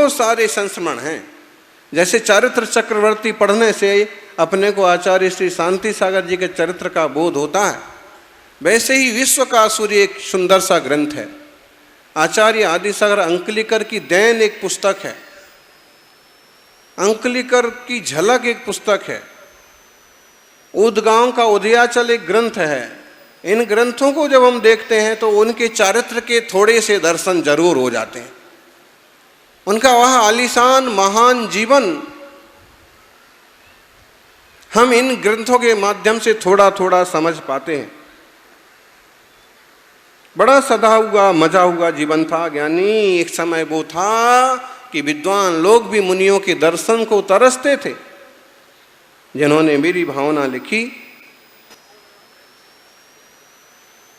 बहुत सारे संस्मरण हैं। जैसे चारित्र चक्रवर्ती पढ़ने से अपने को आचार्य श्री शांति सागर जी के चरित्र का बोध होता है, वैसे ही विश्व का सूर्य एक सुंदर सा ग्रंथ है। आचार्य आदिसागर अंकलिकर की दैन एक पुस्तक है, अंकलिकर की झलक एक पुस्तक है, उद्गांव का उदयाचल एक ग्रंथ है। इन ग्रंथों को जब हम देखते हैं तो उनके चारित्र के थोड़े से दर्शन जरूर हो जाते हैं। उनका वह आलीशान महान जीवन हम इन ग्रंथों के माध्यम से थोड़ा थोड़ा समझ पाते हैं। बड़ा सदा हुआ मजा हुआ जीवन था ज्ञानी। एक समय वो था कि विद्वान लोग भी मुनियों के दर्शन को तरसते थे। जिन्होंने मेरी भावना लिखी,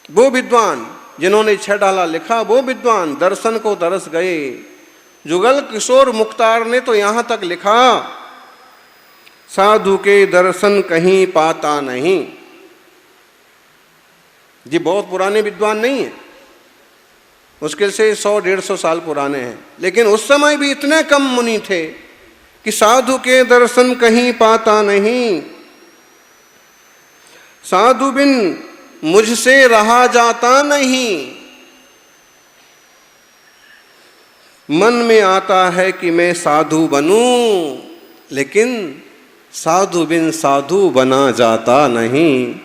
वो विद्वान जिन्होंने छह डाला लिखा, वो विद्वान दर्शन को तरस गए। जुगल किशोर मुख्तार ने तो यहां तक लिखा, साधु के दर्शन कहीं पाता नहीं। जी बहुत पुराने विद्वान नहीं है, मुश्किल से 100-150 साल पुराने हैं, लेकिन उस समय भी इतने कम मुनि थे कि साधु के दर्शन कहीं पाता नहीं। साधु बिन मुझसे रहा जाता नहीं, मन में आता है कि मैं साधु बनूं, लेकिन साधु बिन साधु बना जाता नहीं।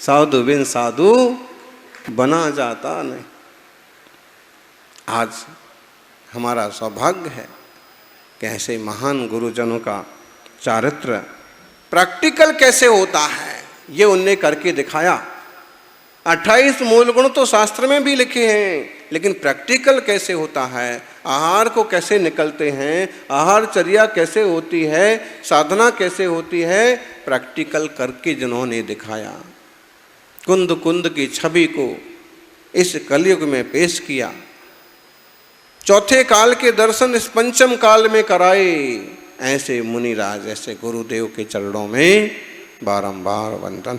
साधु बिन साधु बना जाता नहीं। आज हमारा सौभाग्य है कि ऐसे महान गुरुजनों का चारित्र प्रैक्टिकल कैसे होता है ये उनने करके दिखाया। 28 मूल गुण तो शास्त्र में भी लिखे हैं, लेकिन प्रैक्टिकल कैसे होता है, आहार को कैसे निकलते हैं, आहारचर्या कैसे होती है, साधना कैसे होती है, प्रैक्टिकल करके जिन्होंने दिखाया। कुंद कुंद की छवि को इस कलयुग में पेश किया। चौथे काल के दर्शन इस पंचम काल में कराए। ऐसे मुनिराज, ऐसे गुरुदेव के चरणों में बारंबार वंदन।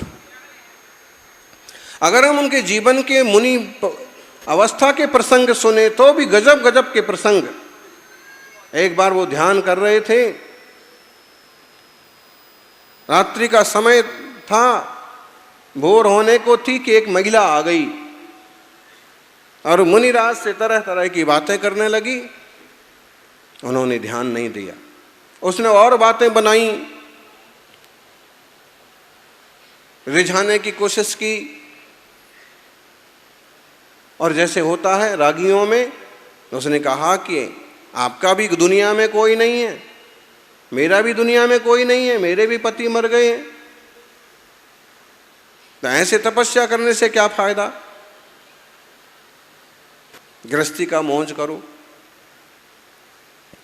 अगर हम उनके जीवन के मुनि अवस्था के प्रसंग सुने तो भी गजब गजब के प्रसंग। एक बार वो ध्यान कर रहे थे, रात्रि का समय था, भोर होने को थी कि एक महिला आ गई और मुनिराज से तरह तरह की बातें करने लगी। उन्होंने ध्यान नहीं दिया, उसने और बातें बनाई, रिझाने की कोशिश की। और जैसे होता है रागियों में, उसने कहा कि आपका भी दुनिया में कोई नहीं है, मेरा भी दुनिया में कोई नहीं है, मेरे भी पति मर गए हैं, तो ऐसे तपस्या करने से क्या फायदा, गृहस्थी का मौज करो।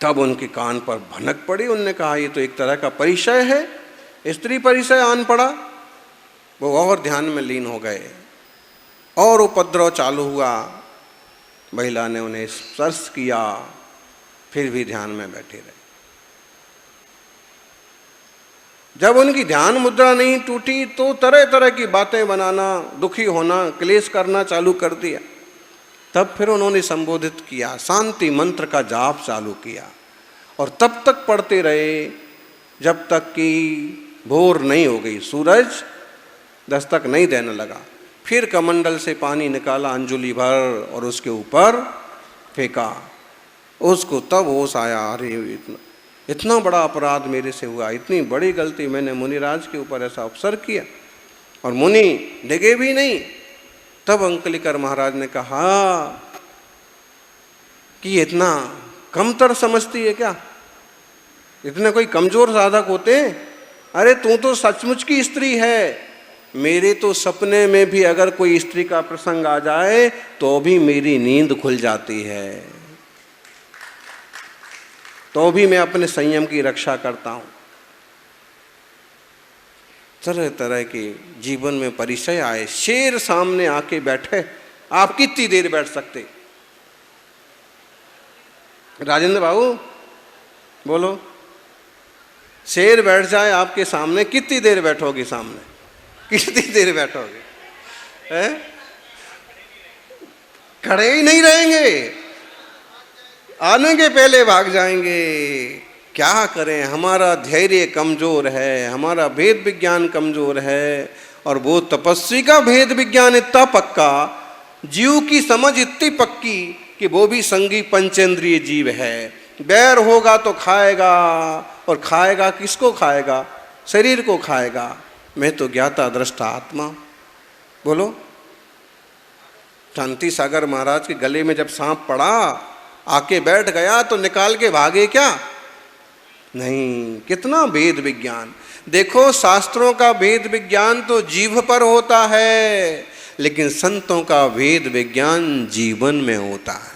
तब उनके कान पर भनक पड़ी। उनने कहा ये तो एक तरह का परिचय है, स्त्री परिचय आन पड़ा। वो और ध्यान में लीन हो गए और उपद्रव चालू हुआ। महिला ने उन्हें स्पर्श किया, फिर भी ध्यान में बैठे रहे। जब उनकी ध्यान मुद्रा नहीं टूटी तो तरह तरह की बातें बनाना, दुखी होना, क्लेश करना चालू कर दिया। तब फिर उन्होंने संबोधित किया, शांति मंत्र का जाप चालू किया और तब तक पढ़ते रहे जब तक कि भोर नहीं हो गई, सूरज दस्तक नहीं देने लगा। फिर कमंडल से पानी निकाला अंजुलि भर और उसके ऊपर फेंका। उसको तब होश आया, अरे इतना बड़ा अपराध मेरे से हुआ, इतनी बड़ी गलती मैंने मुनिराज के ऊपर ऐसा अवसर किया। और मुनि डिगे भी नहीं। तब अंकलिकर महाराज ने कहा कि इतना कमतर समझती है क्या, इतने कोई कमजोर साधक होते हैं? अरे तू तो सचमुच की स्त्री है। मेरे तो सपने में भी अगर कोई स्त्री का प्रसंग आ जाए तो भी मेरी नींद खुल जाती है, तो भी मैं अपने संयम की रक्षा करता हूं। तरह तरह के जीवन में परिचय आए। शेर सामने आके बैठे, आप कितनी देर बैठ सकते? राजेंद्र बाबू बोलो, शेर बैठ जाए आपके सामने, कितनी देर बैठोगे सामने? कितनी देर बैठोगे? खड़े ही नहीं रहेंगे। आने के पहले भाग जाएंगे। क्या करें, हमारा धैर्य कमजोर है, हमारा भेद विज्ञान कमजोर है, और वो तपस्वी का भेद विज्ञान इतना पक्का, जीव की समझ इतनी पक्की कि वो भी संगी पंचेंद्रिय जीव है। बैर होगा तो खाएगा, और खाएगा किसको खाएगा? शरीर को खाएगा। मैं तो ज्ञाता दृष्टा आत्मा। बोलो, शांति सागर महाराज के गले में जब सांप पड़ा, आके बैठ गया तो निकाल के भागे क्या? नहीं। कितना भेद विज्ञान! देखो, शास्त्रों का भेद विज्ञान तो जीव पर होता है, लेकिन संतों का भेद विज्ञान जीवन में होता है।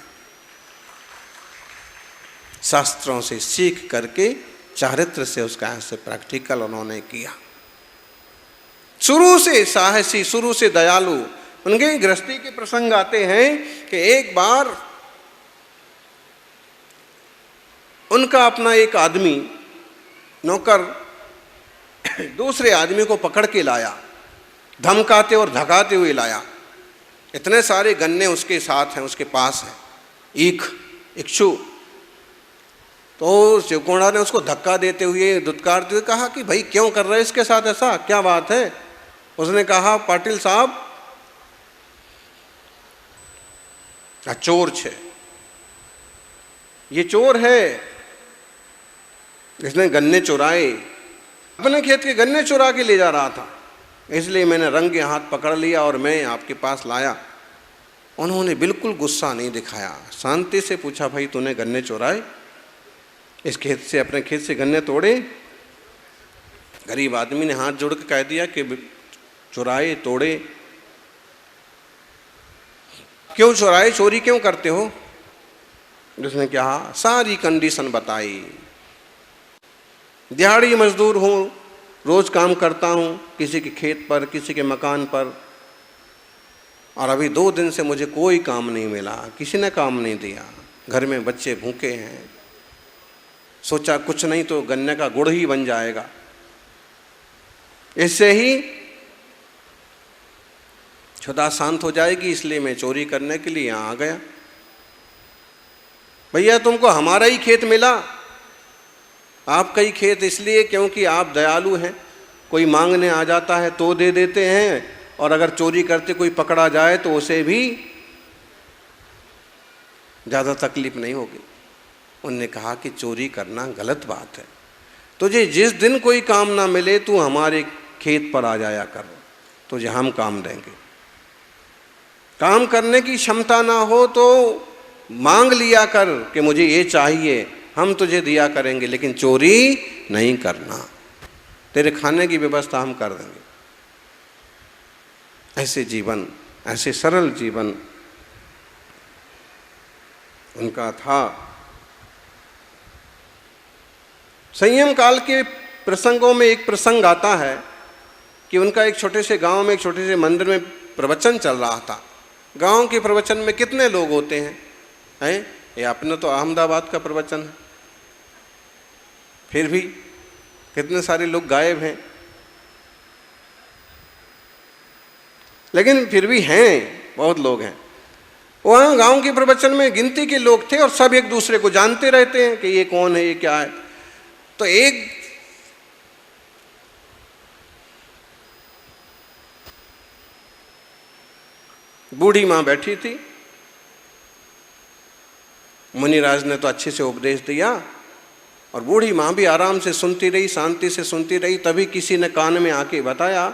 शास्त्रों से सीख करके, चारित्र से उसका ऐसे प्रैक्टिकल उन्होंने किया। शुरू से साहसी, शुरू से दयालु। उनके गृहस्थी के प्रसंग आते हैं कि एक बार उनका अपना एक आदमी, नौकर, दूसरे आदमी को पकड़ के लाया, धमकाते और धकाते हुए लाया। इतने सारे गन्ने उसके साथ हैं, उसके पास हैं, इक्षु। तो शिवकुमार ने उसको धक्का देते हुए, दुत्कारते हुए कहा कि भाई क्यों कर रहे हैं इसके साथ ऐसा, क्या बात है? उसने कहा, पाटिल साहब, चोर छे, ये चोर है, इसने गन्ने चुराए, अपने खेत के गन्ने चुरा के ले जा रहा था, इसलिए मैंने रंगे हाथ पकड़ लिया और मैं आपके पास लाया। उन्होंने बिल्कुल गुस्सा नहीं दिखाया, शांति से पूछा, भाई तूने गन्ने चुराए? इस खेत से, अपने खेत से गन्ने तोड़े? गरीब आदमी ने हाथ जोड़ के कह दिया कि चुराए, तोड़े। क्यों चुराए, चोरी क्यों करते हो? उसने कहा, सारी कंडीशन बताई। दिहाड़ी मजदूर हूँ, रोज काम करता हूँ, किसी के खेत पर, किसी के मकान पर, और अभी 2 दिन से मुझे कोई काम नहीं मिला, किसी ने काम नहीं दिया, घर में बच्चे भूखे हैं। सोचा कुछ नहीं तो गन्ने का गुड़ ही बन जाएगा, इससे ही क्षुधा शांत हो जाएगी, इसलिए मैं चोरी करने के लिए यहाँ आ गया। भैया तुमको हमारा ही खेत मिला, आपका ही खेत, इसलिए क्योंकि आप दयालु हैं, कोई मांगने आ जाता है तो दे देते हैं, और अगर चोरी करते कोई पकड़ा जाए तो उसे भी ज़्यादा तकलीफ नहीं होगी। उनने कहा कि चोरी करना गलत बात है, तुझे जिस दिन कोई काम ना मिले तू हमारे खेत पर आ जाया कर, तुझे हम काम देंगे। काम करने की क्षमता ना हो तो मांग लिया कर कि मुझे ये चाहिए, हम तुझे दिया करेंगे, लेकिन चोरी नहीं करना, तेरे खाने की व्यवस्था हम कर देंगे। ऐसे जीवन, ऐसे सरल जीवन उनका था। संयम काल के प्रसंगों में एक प्रसंग आता है कि उनका एक छोटे से गांव में, एक छोटे से मंदिर में प्रवचन चल रहा था। गांव के प्रवचन में कितने लोग होते हैं, ये अपने तो अहमदाबाद का प्रवचन है, फिर भी कितने सारे लोग गायब हैं, लेकिन फिर भी हैं, बहुत लोग हैं। वहाँ गांव के प्रवचन में गिनती के लोग थे और सब एक दूसरे को जानते रहते हैं कि ये कौन है, ये क्या है। तो एक बूढ़ी माँ बैठी थी, मुनिराज ने तो अच्छे से उपदेश दिया और बूढ़ी माँ भी आराम से सुनती रही, शांति से सुनती रही। तभी किसी ने कान में आके बताया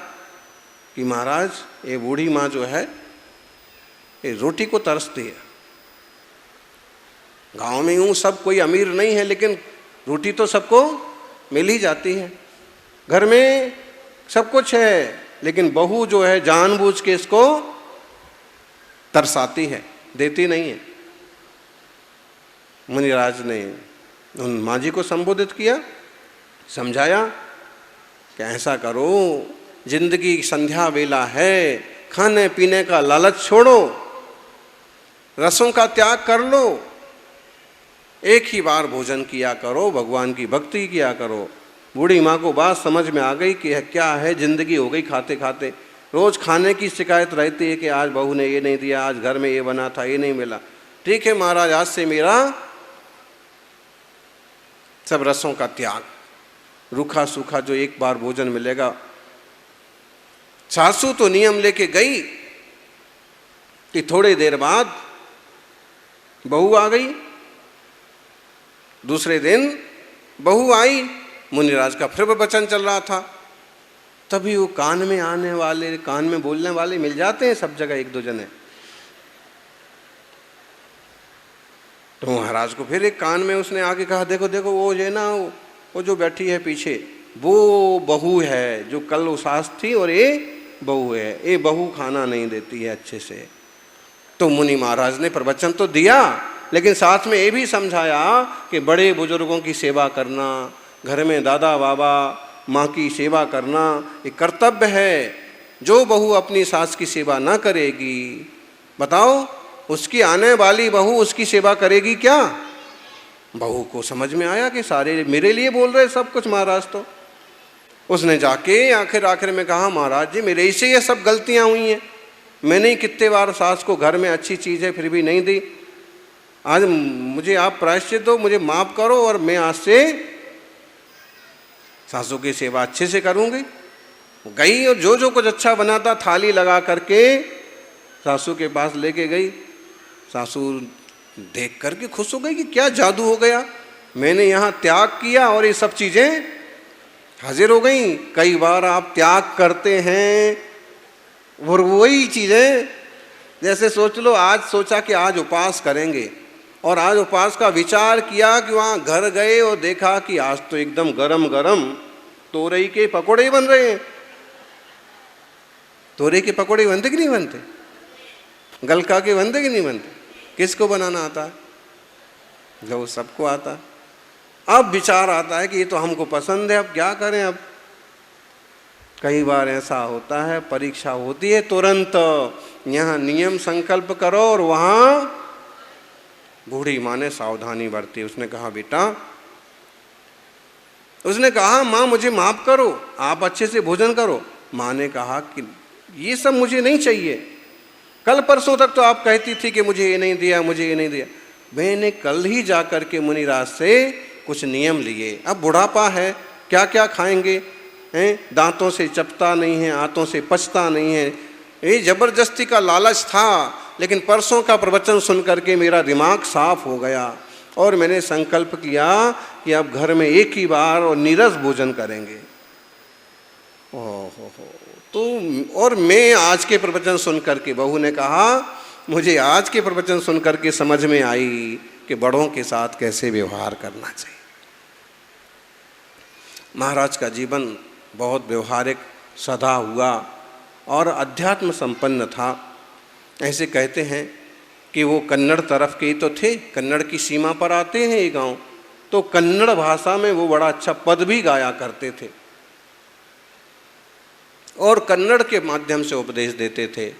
कि महाराज ये बूढ़ी माँ जो है ये रोटी को तरसती है। गांव में यूँ सब कोई अमीर नहीं है, लेकिन रोटी तो सबको मिल ही जाती है, घर में सब कुछ है, लेकिन बहू जो है जानबूझ के इसको तरसाती है, देती नहीं है। मुनिराज ने उन माँ जी को संबोधित किया, समझाया कि ऐसा करो, जिंदगी संध्या वेला है, खाने पीने का लालच छोड़ो, रसों का त्याग कर लो, एक ही बार भोजन किया करो, भगवान की भक्ति किया करो। बूढ़ी माँ को बात समझ में आ गई कि क्या है, जिंदगी हो गई खाते खाते, रोज खाने की शिकायत रहती है कि आज बहू ने ये नहीं दिया, आज घर में ये बना था, ये नहीं मिला। ठीक है महाराज, आज से मेरा सब रसों का त्याग, रूखा सूखा जो एक बार भोजन मिलेगा। सासू तो नियम लेके गई कि थोड़ी देर बाद बहू आ गई। दूसरे दिन बहू आई, मुनिराज का फिर वचन चल रहा था। तभी वो कान में आने वाले, कान में बोलने वाले मिल जाते हैं सब जगह, एक दो जने। तो महाराज को फिर एक कान में उसने आके कहा, देखो देखो वो ये ना, वो जो बैठी है पीछे, वो बहू है जो कल वो सास थी, और ये बहू है, ये बहू खाना नहीं देती है अच्छे से। तो मुनि महाराज ने प्रवचन तो दिया, लेकिन साथ में ये भी समझाया कि बड़े बुजुर्गों की सेवा करना, घर में दादा बाबा माँ की सेवा करना ये कर्तव्य है। जो बहू अपनी सास की सेवा ना करेगी, बताओ उसकी आने वाली बहू उसकी सेवा करेगी क्या? बहू को समझ में आया कि सारे मेरे लिए बोल रहे सब कुछ महाराज। तो उसने जाके आखिर में कहा, महाराज जी मेरे से ये सब गलतियां हुई हैं, मैंने ही कितने बार सास को घर में अच्छी चीज़ है फिर भी नहीं दी। आज मुझे आप प्रायश्चित दो, मुझे माफ़ करो, और मैं आज से सासू की सेवा अच्छे से करूँगी। गई और जो जो कुछ अच्छा बनाता थाली लगा करके सासू के पास लेके गई। सासू देख करके खुश हो गई कि क्या जादू हो गया, मैंने यहाँ त्याग किया और ये सब चीज़ें हाजिर हो गई। कई बार आप त्याग करते हैं और वही चीज़ें, जैसे सोच लो आज सोचा कि आज उपवास करेंगे, और आज उपवास का विचार किया कि वहाँ घर गए और देखा कि आज तो एकदम गरम गरम तोरई के पकोड़े बन रहे हैं। तोरई के पकोड़े बनते कि नहीं बनते? गलका के बनते कि नहीं बनते? किसको बनाना आता है? जो सबको आता है। अब विचार आता है कि ये तो हमको पसंद है, अब क्या करें। अब कई बार ऐसा होता है, परीक्षा होती है तुरंत, यहाँ नियम संकल्प करो और वहाँ बूढ़ी माँ ने सावधानी बरती। उसने कहा, बेटा, उसने कहा माँ मुझे माफ करो, आप अच्छे से भोजन करो। माँ ने कहा कि ये सब मुझे नहीं चाहिए, कल परसों तक तो आप कहती थी कि मुझे ये नहीं दिया, मुझे ये नहीं दिया। मैंने कल ही जा कर के मुनिराज से कुछ नियम लिए, अब बुढ़ापा है, क्या क्या खाएंगे हैं, दांतों से चपता नहीं है, हाथों से पचता नहीं है। ये जबरदस्ती का लालच था, लेकिन परसों का प्रवचन सुन करके मेरा दिमाग साफ हो गया और मैंने संकल्प किया कि अब घर में एक ही बार और नीरस भोजन करेंगे। ओहो, तो और मैं आज के प्रवचन सुन करके, बहू ने कहा, मुझे आज के प्रवचन सुन करके समझ में आई कि बड़ों के साथ कैसे व्यवहार करना चाहिए। महाराज का जीवन बहुत व्यवहारिक सदा हुआ और अध्यात्म संपन्न था। ऐसे कहते हैं कि वो कन्नड़ तरफ के ही तो थे, कन्नड़ की सीमा पर आते हैं ये गांव, तो कन्नड़ भाषा में वो बड़ा अच्छा पद भी गाया करते थे और कन्नड़ के माध्यम से उपदेश देते थे,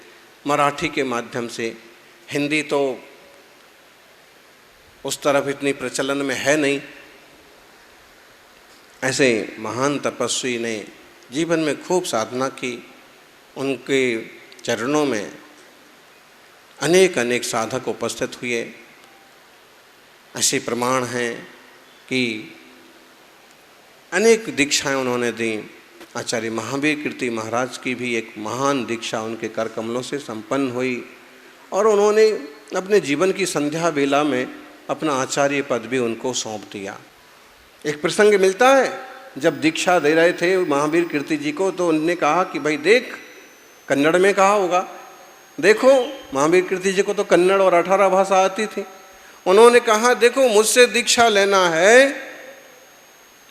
मराठी के माध्यम से। हिंदी तो उस तरफ इतनी प्रचलन में है नहीं। ऐसे महान तपस्वी ने जीवन में खूब साधना की, उनके चरणों में अनेक अनेक साधक उपस्थित हुए। ऐसे प्रमाण हैं कि अनेक दीक्षाएं उन्होंने दी। आचार्य महावीर कीर्ति महाराज की भी एक महान दीक्षा उनके कर कमलों से संपन्न हुई और उन्होंने अपने जीवन की संध्या बेला में अपना आचार्य पद भी उनको सौंप दिया। एक प्रसंग मिलता है, जब दीक्षा दे रहे थे महावीर कीर्ति जी को, तो उन्होंने कहा कि भाई देख, कन्नड़ में कहा होगा, देखो महावीर कीर्ति जी को तो कन्नड़ और 18 भाषा आती थी। उन्होंने कहा, देखो मुझसे दीक्षा लेना है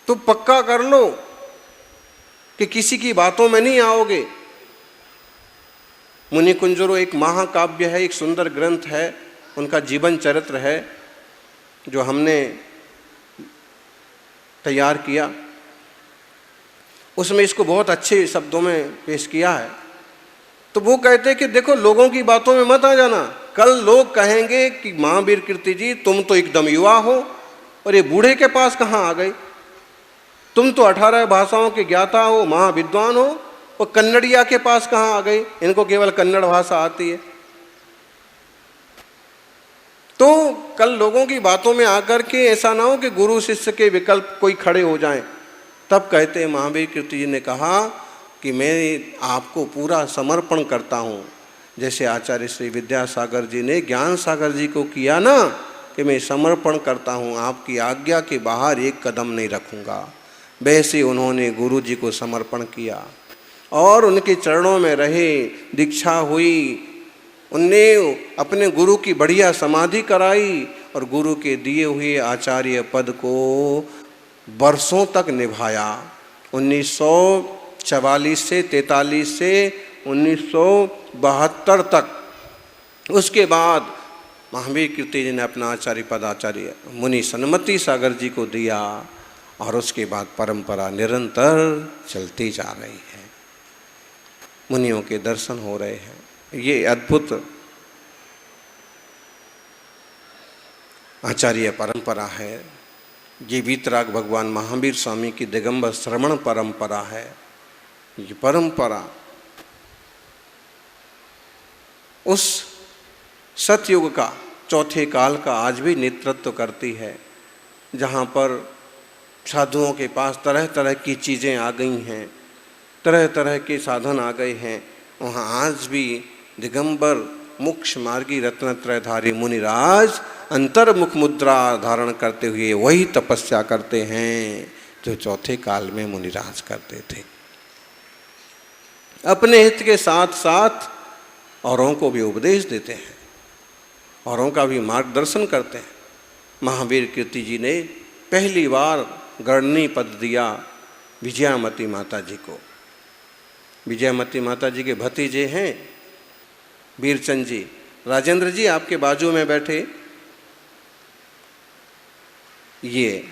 तो पक्का कर लो कि किसी की बातों में नहीं आओगे। मुनि कुंजरो एक महाकाव्य है, एक सुंदर ग्रंथ है, उनका जीवन चरित्र है जो हमने तैयार किया। उसमें इसको बहुत अच्छे शब्दों में पेश किया है। तो वो कहते हैं कि देखो लोगों की बातों में मत आ जाना, कल लोग कहेंगे कि महावीर कीर्ति जी तुम तो एकदम युवा हो और ये बूढ़े के पास कहाँ आ गए, तुम तो 18 भाषाओं के ज्ञाता हो, महाविद्वान हो, और कन्नड़िया के पास कहाँ आ गए, इनको केवल कन्नड़ भाषा आती है। तो कल लोगों की बातों में आकर के ऐसा ना हो कि गुरु शिष्य के विकल्प कोई खड़े हो जाएं। तब कहते महावीर कीर्ति जी ने कहा कि मैं आपको पूरा समर्पण करता हूँ। जैसे आचार्य श्री विद्यासागर जी ने ज्ञान सागर जी को किया ना कि मैं समर्पण करता हूँ, आपकी आज्ञा के बाहर एक कदम नहीं रखूँगा, वैसे उन्होंने गुरु जी को समर्पण किया और उनके चरणों में रहे, दीक्षा हुई। उनने अपने गुरु की बढ़िया समाधि कराई और गुरु के दिए हुए आचार्य पद को वर्षों तक निभाया। 1944 से 43 से 1972 तक। उसके बाद महावीर कीर्ति जी ने अपना आचार्य पद आचार्य मुनि सन्मति सागर जी को दिया और उसके बाद परंपरा निरंतर चलती जा रही है। मुनियों के दर्शन हो रहे हैं। ये अद्भुत आचार्य परंपरा है। ये वीतराग भगवान महावीर स्वामी की दिगंबर श्रवण परंपरा है। ये परंपरा उस सतयुग का, चौथे काल का आज भी नेतृत्व करती है, जहाँ पर साधुओं के पास तरह तरह की चीज़ें आ गई हैं, तरह तरह के साधन आ गए हैं। वहाँ आज भी दिगंबर मोक्ष मार्गी रत्नत्रयधारी मुनिराज अंतर्मुख मुद्रा धारण करते हुए वही तपस्या करते हैं जो चौथे काल में मुनिराज करते थे। अपने हित के साथ साथ औरों को भी उपदेश देते हैं, औरों का भी मार्गदर्शन करते हैं। महावीर कीर्ति जी ने पहली बार गणनी पद दिया विजयामती माता जी को। विजयामती माता जी के भतीजे हैं वीरचंद जी। राजेंद्र जी आपके बाजू में बैठे, ये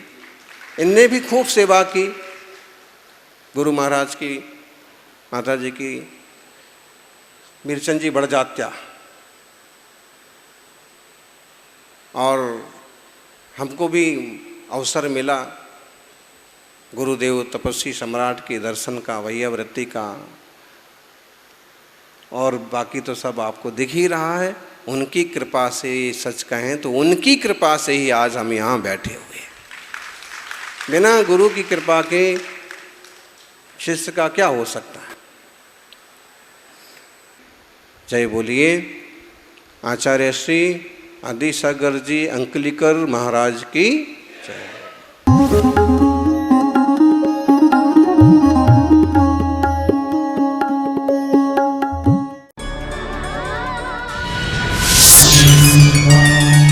इनने भी खूब सेवा की गुरु महाराज की, माता जी की। वीरचंद जी बड़जात्या, और हमको भी अवसर मिला गुरुदेव तपस्वी सम्राट के दर्शन का, वैयावृत्ति का, और बाकी तो सब आपको दिख ही रहा है। उनकी कृपा से, सच कहें तो उनकी कृपा से ही आज हम यहाँ बैठे हुए हैं। बिना गुरु की कृपा के शिष्य का क्या हो सकता है। जय बोलिए आचार्य श्री आदिसागर जी अंकलिकर महाराज की जय।